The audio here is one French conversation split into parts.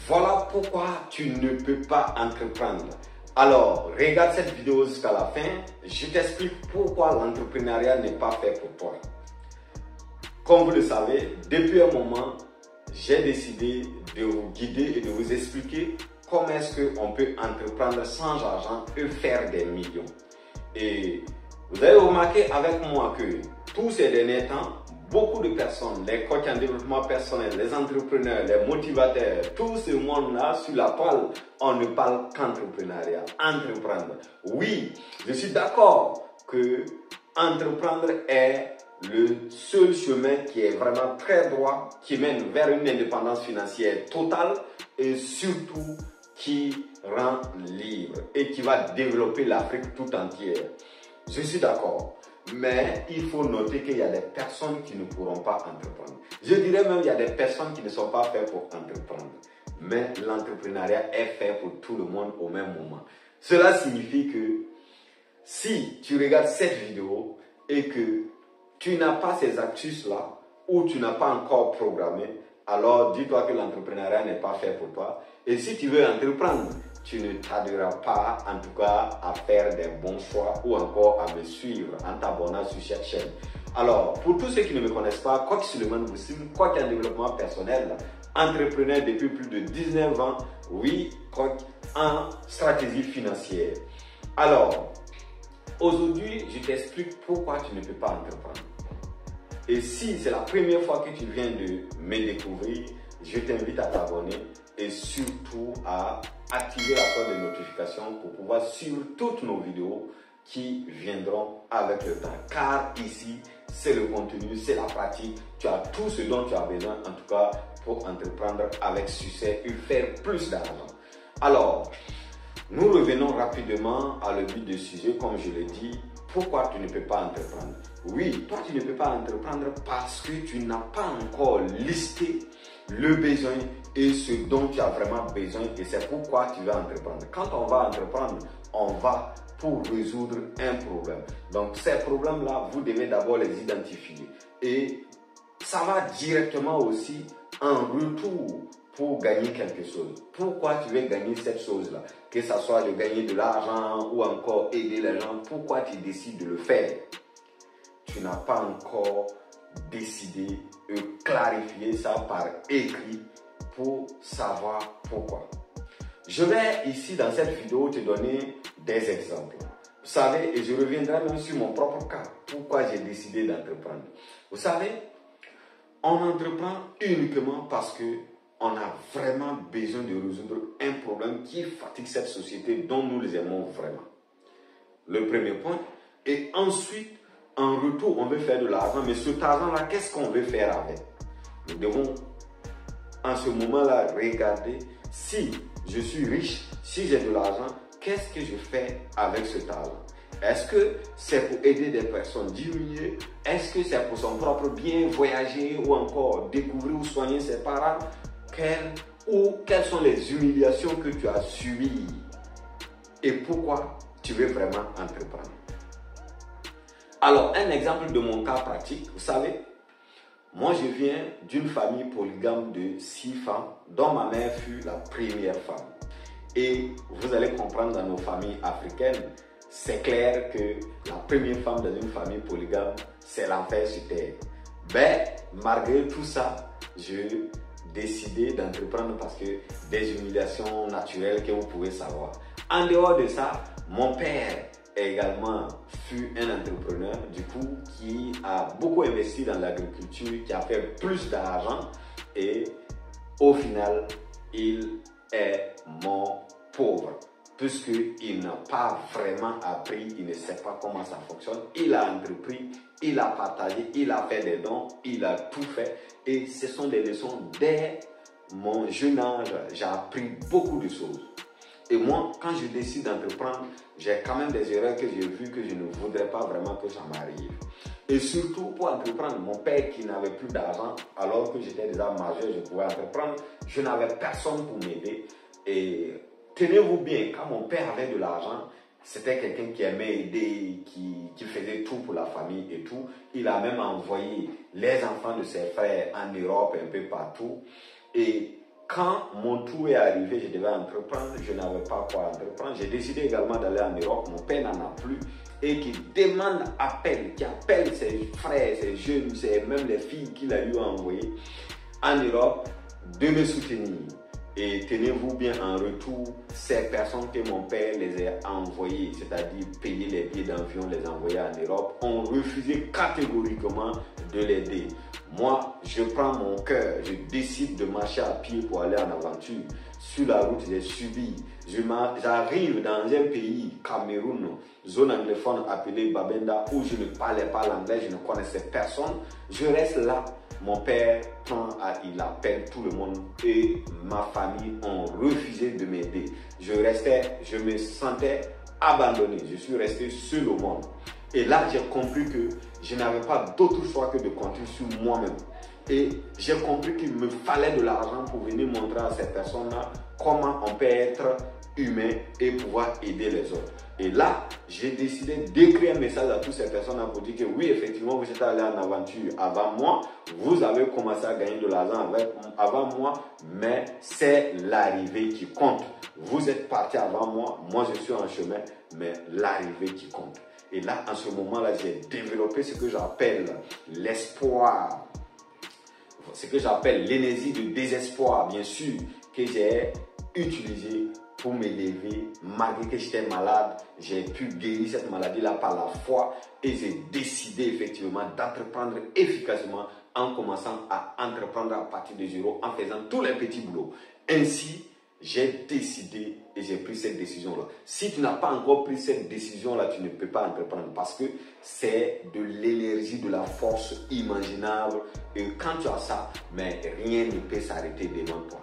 Voilà pourquoi tu ne peux pas entreprendre. Alors, regarde cette vidéo jusqu'à la fin. Je t'explique pourquoi l'entrepreneuriat n'est pas fait pour toi. Comme vous le savez, depuis un moment, j'ai décidé de vous guider et de vous expliquer comment est-ce qu'on peut entreprendre sans argent et faire des millions. Et vous avez remarqué avec moi que tous ces derniers temps, beaucoup de personnes, les coachs en développement personnel, les entrepreneurs, les motivateurs, tout ce monde-là sur la toile, on ne parle qu'entrepreneuriat, entreprendre. Oui, je suis d'accord que entreprendre est le seul chemin qui est vraiment très droit, qui mène vers une indépendance financière totale et surtout qui rend libre et qui va développer l'Afrique tout entière. Je suis d'accord. Mais il faut noter qu'il y a des personnes qui ne pourront pas entreprendre. Je dirais même qu'il y a des personnes qui ne sont pas faites pour entreprendre. Mais l'entrepreneuriat est fait pour tout le monde au même moment. Cela signifie que si tu regardes cette vidéo et que tu n'as pas ces astuces-là ou tu n'as pas encore programmé, alors dis-toi que l'entrepreneuriat n'est pas fait pour toi. Et si tu veux entreprendre, tu ne tarderas pas, en tout cas, à faire des bons choix ou encore à me suivre en t'abonnant sur cette chaîne. Alors, pour tous ceux qui ne me connaissent pas, Coach Suleiman Boussim, coach en développement personnel, entrepreneur depuis plus de 19 ans, oui, coach en stratégie financière. Alors, aujourd'hui, je t'explique pourquoi tu ne peux pas entreprendre. Et si c'est la première fois que tu viens de me découvrir, je t'invite à t'abonner et surtout à activer la cloche de notification pour pouvoir suivre toutes nos vidéos qui viendront avec le temps. Car ici, c'est le contenu, c'est la pratique. Tu as tout ce dont tu as besoin, en tout cas, pour entreprendre avec succès et faire plus d'argent. Alors, nous revenons rapidement à le but du sujet, comme je l'ai dit. Pourquoi tu ne peux pas entreprendre? Oui, toi tu ne peux pas entreprendre parce que tu n'as pas encore listé le besoin et ce dont tu as vraiment besoin et c'est pourquoi tu vas entreprendre. Quand on va entreprendre, on va pour résoudre un problème. Donc ces problèmes-là, vous devez d'abord les identifier et ça va directement aussi en retour pour gagner quelque chose. Pourquoi tu veux gagner cette chose-là? Que ce soit de gagner de l'argent ou encore aider les gens, pourquoi tu décides de le faire? Tu n'as pas encore décidé de clarifier ça par écrit pour savoir pourquoi. Je vais ici dans cette vidéo te donner des exemples. Vous savez, et je reviendrai même sur mon propre cas, pourquoi j'ai décidé d'entreprendre. Vous savez, on entreprend uniquement parce que on a vraiment besoin de résoudre un problème qui fatigue cette société dont nous les aimons vraiment. Le premier point. Et ensuite, en retour, on veut faire de l'argent. Mais cet argent-là, qu'est-ce qu'on veut faire avec? Nous devons, en ce moment-là, regarder si je suis riche, si j'ai de l'argent, qu'est-ce que je fais avec cet argent? Est-ce que c'est pour aider des personnes diminuées? Est-ce que c'est pour son propre bien, voyager ou encore découvrir ou soigner ses parents? Quelles sont les humiliations que tu as subies et pourquoi tu veux vraiment entreprendre. Alors, un exemple de mon cas pratique, vous savez, moi je viens d'une famille polygame de 6 femmes, dont ma mère fut la première femme. Et vous allez comprendre dans nos familles africaines, c'est clair que la première femme dans une famille polygame, c'est l'enfer sur terre. Mais malgré tout ça, je décidé d'entreprendre parce que des humiliations naturelles que vous pouvez savoir. En dehors de ça, mon père également fut un entrepreneur du coup qui a beaucoup investi dans l'agriculture, qui a fait plus d'argent et au final il est mort pauvre puisqu'il n'a pas vraiment appris, il ne sait pas comment ça fonctionne. Il a entrepris, il a partagé, il a fait des dons, il a tout fait. Et ce sont des leçons. Dès mon jeune âge, j'ai appris beaucoup de choses. Et moi, quand je décide d'entreprendre, j'ai quand même des erreurs que j'ai vues que je ne voudrais pas vraiment que ça m'arrive. Et surtout pour entreprendre, mon père qui n'avait plus d'argent, alors que j'étais déjà majeur, je pouvais entreprendre, je n'avais personne pour m'aider. Et tenez-vous bien, quand mon père avait de l'argent, c'était quelqu'un qui aimait aider, qui faisait tout pour la famille et tout. Il a même envoyé les enfants de ses frères en Europe, un peu partout. Et quand mon tour est arrivé, je devais entreprendre, je n'avais pas quoi entreprendre. J'ai décidé également d'aller en Europe, mon père n'en a plus. Et qui demande qui appelle ses frères, ses jeunes, même les filles qu'il a eu envoyées en Europe, de me soutenir. Et tenez-vous bien, en retour, ces personnes que mon père les a envoyées, c'est-à-dire payer les billets d'avion, les envoyer en Europe, ont refusé catégoriquement de l'aider. Moi, je prends mon cœur, je décide de marcher à pied pour aller en aventure. Sur la route, j'ai subi. J'arrive dans un pays, Cameroun, zone anglophone appelée Babenda, où je ne parlais pas l'anglais, je ne connaissais personne. Je reste là. Mon père il appelle tout le monde et ma famille ont refusé de m'aider. Je me sentais abandonné. Je suis resté seul au monde. Et là, j'ai compris que je n'avais pas d'autre choix que de compter sur moi-même. Et j'ai compris qu'il me fallait de l'argent pour venir montrer à ces personnes-là comment on peut être humain et pouvoir aider les autres. Et là, j'ai décidé d'écrire un message à toutes ces personnes pour dire que oui, effectivement, vous êtes allé en aventure avant moi, vous avez commencé à gagner de l'argent avant moi, mais c'est l'arrivée qui compte. Vous êtes parti avant moi, moi je suis en chemin, mais l'arrivée qui compte. Et là, en ce moment-là, j'ai développé ce que j'appelle l'espoir, ce que j'appelle l'énergie de désespoir, bien sûr, que j'ai utilisé pour m'élever. Malgré que j'étais malade, j'ai pu guérir cette maladie-là par la foi et j'ai décidé effectivement d'entreprendre efficacement en commençant à entreprendre à partir de zéro, en faisant tous les petits boulots. Ainsi, j'ai décidé et j'ai pris cette décision-là. Si tu n'as pas encore pris cette décision-là, tu ne peux pas entreprendre parce que c'est de l'énergie, de la force imaginable. Et quand tu as ça, mais rien ne peut s'arrêter devant toi.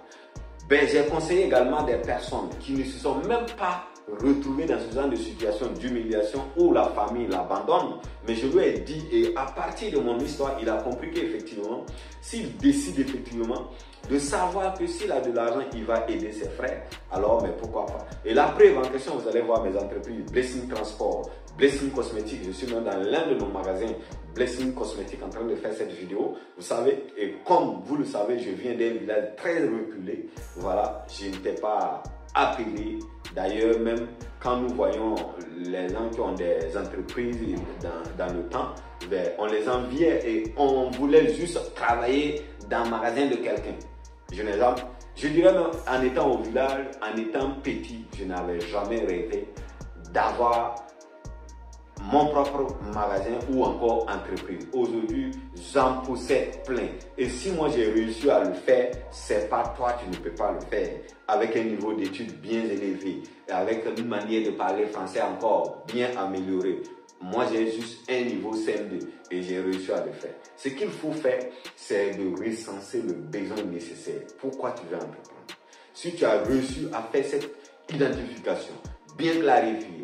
Ben, j'ai conseillé également des personnes qui ne se sont même pas retrouvées dans ce genre de situation d'humiliation où la famille l'abandonne. Mais je lui ai dit, et à partir de mon histoire, il a compris qu'effectivement, s'il décide effectivement de savoir que s'il a de l'argent, il va aider ses frères, alors mais pourquoi pas. Et la preuve en question, vous allez voir mes entreprises, Blessing Transport, Blessing Cosmétique, je suis même dans l'un de nos magasins, Blessing Cosmétique, en train de faire cette vidéo. Vous savez, et comme vous le savez, je viens d'un village très reculé. Voilà, je n'étais pas appelé. D'ailleurs, même quand nous voyons les gens qui ont des entreprises dans le temps, ben, on les enviait et on voulait juste travailler dans le magasin de quelqu'un. Je dirais même en étant au village, en étant petit, je n'avais jamais rêvé d'avoir mon propre magasin ou encore entreprise. Aujourd'hui, j'en possède plein. Et si moi j'ai réussi à le faire, c'est pas toi, tu ne peux pas le faire. Avec un niveau d'études bien élevé, avec une manière de parler français encore bien améliorée. Moi, j'ai juste un niveau CM2 et j'ai réussi à le faire. Ce qu'il faut faire, c'est de recenser le besoin nécessaire. Pourquoi tu veux entreprendre? Si tu as réussi à faire cette identification, bien clarifiée,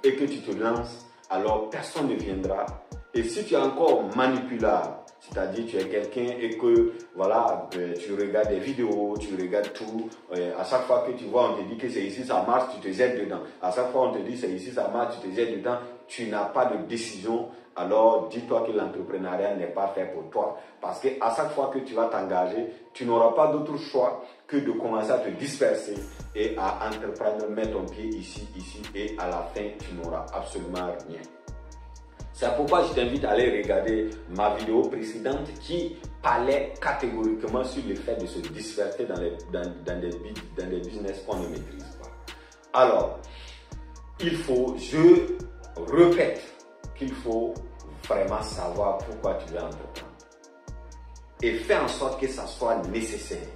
et que tu te lances, alors personne ne viendra. Et si tu es encore manipulable, c'est-à-dire tu es quelqu'un et que voilà, tu regardes des vidéos, tu regardes tout, à chaque fois que tu vois, on te dit que c'est ici ça marche, tu te jettes dedans. À chaque fois on te dit c'est ici ça marche, tu te jettes dedans, tu n'as pas de décision, alors dis-toi que l'entrepreneuriat n'est pas fait pour toi. Parce que à chaque fois que tu vas t'engager, tu n'auras pas d'autre choix que de commencer à te disperser et à entreprendre, mettre ton pied ici, et à la fin, tu n'auras absolument rien. C'est pourquoi je t'invite à aller regarder ma vidéo précédente qui parlait catégoriquement sur le fait de se disperser dans des business qu'on ne maîtrise pas. Alors, je répète qu'il faut vraiment savoir pourquoi tu veux entreprendre. Et faire en sorte que ça soit nécessaire.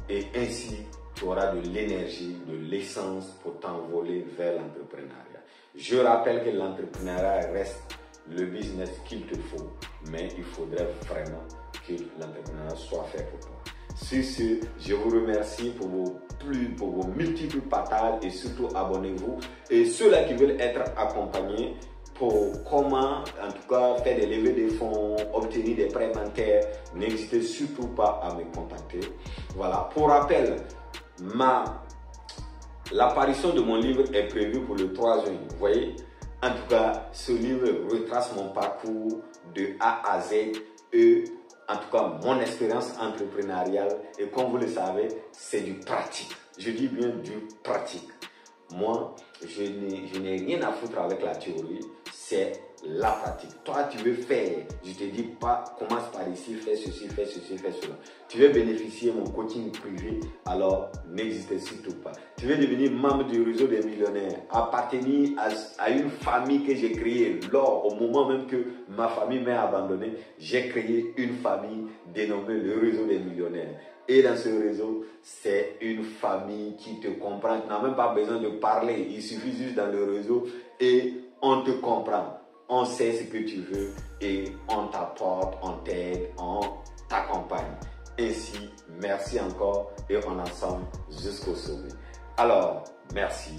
Et ainsi, tu auras de l'énergie, de l'essence pour t'envoler vers l'entrepreneuriat. Je rappelle que l'entrepreneuriat reste le business qu'il te faut, mais il faudrait vraiment que l'entrepreneuriat soit fait pour toi. Sur ce, je vous remercie pour vos multiples partages et surtout abonnez-vous. Et ceux-là qui veulent être accompagnés pour comment, en tout cas, faire des levées de fonds, obtenir des prêts bancaires, n'hésitez surtout pas à me contacter. Voilà, pour rappel, l'apparition de mon livre est prévue pour le 3 juin. Vous voyez, en tout cas, ce livre retrace mon parcours de A à Z et en tout cas mon expérience entrepreneuriale, et comme vous le savez, c'est du pratique. Je dis bien du pratique. Moi, je n'ai rien à foutre avec la théorie, c'est la pratique. Toi, tu veux faire, je ne te dis pas, commence par ici, fais ceci, fais ceci, fais cela. Tu veux bénéficier de mon coaching privé, alors n'hésitez surtout pas. Tu veux devenir membre du réseau des millionnaires, appartenir à une famille que j'ai créée au moment même que ma famille m'a abandonné, j'ai créé une famille dénommée le réseau des millionnaires. Et dans ce réseau, c'est une famille qui te comprend. Tu n'as même pas besoin de parler. Il suffit juste dans le réseau et on te comprend. On sait ce que tu veux et on t'apporte, on t'aide, on t'accompagne. Ainsi, merci encore et on ensemble jusqu'au sommet. Alors, merci.